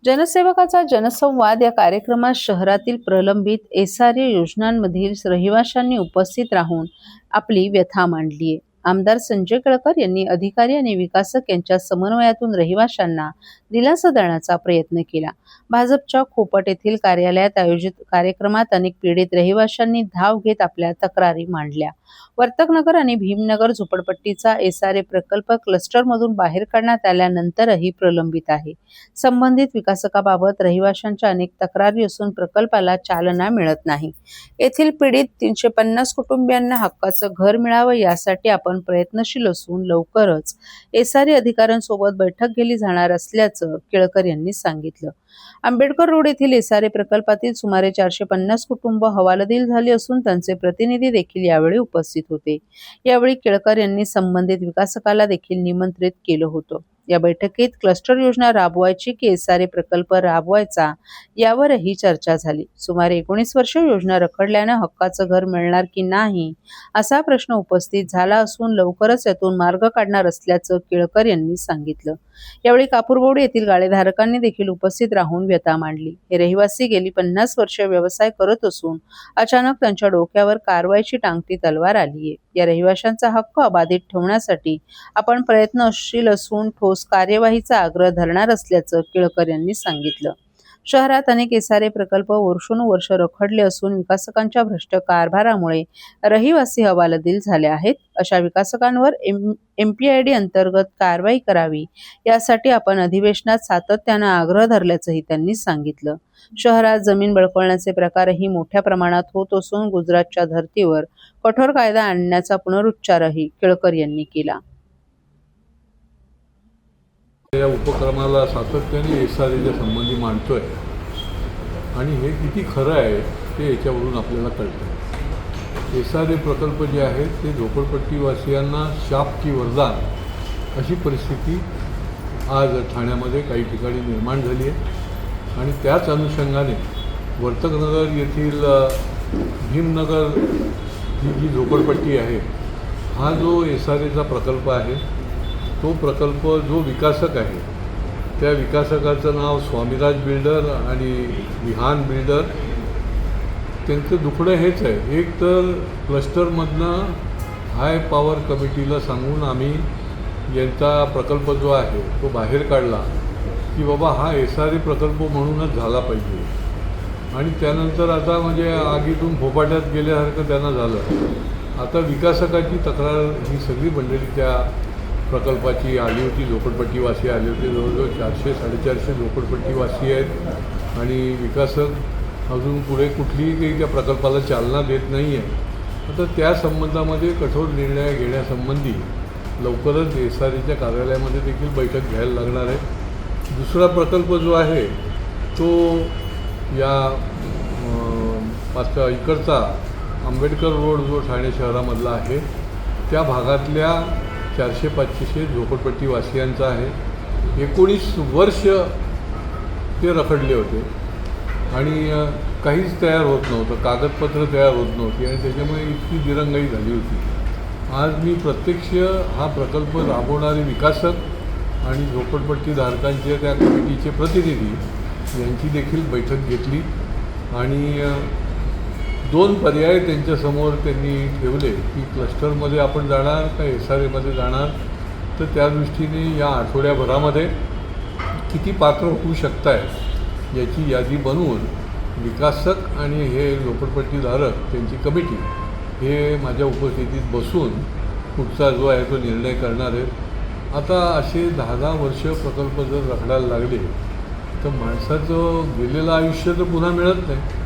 जनसेवकाचा जनसंवाद या कार्यक्रमात शहरातील प्रलंबित एसआरए योजनांमधील रहिवाशांनी उपस्थित राहून आपली व्यथा मांडली आहे. आमदार संजय केळकर यांनी अधिकारी आणि विकासक यांच्या समन्वयातून रहिवाशांना दिलासा देण्याचा प्रयत्न केला. भाजपच्या खोपट येथील कार्यालयात आयोजित कार्यक्रमात अनेक पीडित रहिवाशांनी धाव घेत आपल्या तक्रारी मांडल्या. वर्तकनगर आणि भीमनगर झोपडपट्टीचा एसआरए प्रकल्प क्लस्टरमधून बाहेर काढण्यात आल्यानंतरही प्रलंबित आहे. संबंधित विकासकाबाबत रहिवाशांच्या अनेक तक्रारी असून प्रकल्पाला चालना मिळत नाही. येथील पीडित 350 कुटुंबियांना हक्काचं घर मिळावं यासाठी आपण प्रयत्नशील असून लवकरच एसआरए अधिकाऱ्यांसोबत बैठक घेतली जाणार असल्याचं केळकर यांनी सांगितलं. आंबेडकर रोड येथील एसआरए प्रकल्पातील सुमारे 450 कुटुंब हवालदिल झाली असून त्यांचे प्रतिनिधी देखील यावेळी उपस्थित होते. यावेळी केळकर यांनी संबंधित विकासकाला देखील निमंत्रित केलं होतं. या बैठकीत क्लस्टर योजना राबवायची की एसआरए प्रकल्प राबवायचा यावरही चर्चा झाली. सुमारे 19 वर्ष योजना रखडल्यानं हक्काचं घर मिळणार की नाही असा प्रश्न उपस्थित झाला असून लवकरच यातून मार्ग काढणार असल्याचं केळकर यांनी सांगितलं. यावेळी कापूरबोड येथील गाळेधारकांनी देखील उपस्थित राहून व्यथा मांडली. हे रहिवासी गेली 50 वर्ष व्यवसाय करत असून अचानक त्यांच्या डोक्यावर कारवाईची टांगती तलवार आली आहे. या रहिवाशांचा हक्क अबाधित ठेवण्यासाठी आपण प्रयत्नशील असून ठोस कार्यवाहीचा आग्रह धरणार असल्याचं केळकर यांनी सांगितलं. शहरात अनेक एसआरए प्रकल्प वर्षोनुवर्ष रखडले असून विकासकांच्या भ्रष्ट कारभारामुळे रहिवासी हवालदिल झाले आहेत. अशा विकासकांवर एमपीआयडी अंतर्गत कारवाई करावी यासाठी आपण अधिवेशनात सातत्यानं आग्रह धरल्याचंही त्यांनी सांगितलं. शहरात जमीन बळकवण्याचे प्रकारही मोठ्या प्रमाणात होत असून गुजरातच्या धर्तीवर कठोर कायदा आणण्याचा पुनरुच्चारही केळकर यांनी केला. या उपक्रमाला सातत्याने एसआरएच्या संबंधी मांडतोय आणि हे किती खरं आहे ते याच्यावरून आपल्याला कळतं. एसआरए प्रकल्प जे आहेत ते झोपडपट्टीवासियांना शाप की वरदान अशी परिस्थिती आज ठाण्यामध्ये काही ठिकाणी निर्माण झाली आहे आणि त्याच अनुषंगाने वर्तकनगर येथील भीमनगर ही जी झोपडपट्टी आहे, हा जो एसआरएचा प्रकल्प आहे तो प्रकल्प जो विकासक आहे त्या विकासकाचं नाव स्वामीराज बिल्डर आणि विहान बिल्डर. त्यांचं दुखणं हेच आहे, एक तर क्लस्टरमधनं हाय पॉवर कमिटीला सांगून आम्ही यांचा प्रकल्प जो आहे तो बाहेर काढला की बाबा हा एसआरए प्रकल्प म्हणूनच झाला पाहिजे आणि त्यानंतर आता म्हणजे आगीतून फोपाट्यात गेल्यासारखं त्यांना झालं. आता विकासकाची तक्रार ही सगळी मंडळी त्या प्रकल्पाची आली होती, झोपडपट्टीवासी आले होते. जवळजवळ 400-450 झोपडपट्टीवासी आहेत आणि विकासक अजून पुढे कुठलीही काही त्या प्रकल्पाला चालना देत नाही आहे. आता त्या संबंधामध्ये कठोर निर्णय घेण्यासंबंधी लवकरच एसआरएच्या कार्यालयामध्ये देखील बैठक घ्यायला लागणार आहे. दुसरा प्रकल्प जो आहे तो या इकडचा आंबेडकर रोड जो ठाणे शहरामधला आहे त्या भागातल्या 400-500 झोपडपट्टीवासियांचा आहे. 19 वर्ष ते रखडले होते आणि काहीच तयार होत नव्हतं, कागदपत्र तयार होत नव्हती आणि त्याच्यामुळे इतकी दिरंगाई झाली होती. आज मी प्रत्यक्ष हा प्रकल्प राबवणारे विकासक आणि झोपडपट्टीधारकांचे त्या कमिटीचे प्रतिनिधी यांची देखील बैठक घेतली आणि 2 पर्याय त्यांच्यासमोर त्यांनी ठेवले की क्लस्टरमध्ये आपण जाणार का एसआरएमध्ये जाणार. तर त्या दृष्टीने या आठवड्याभरामध्ये किती पात्र होऊ शकताय याची यादी बनवून विकासक आणि हे झोपडपट्टीधारक त्यांची कमिटी हे माझ्या उपस्थितीत बसून पुढचा जो आहे तो निर्णय करणार आहेत. आता असे 10-10 वर्ष प्रकल्प जर रखडायला लागले तर माणसाचं गेलेलं आयुष्य तर पुन्हा मिळत नाही.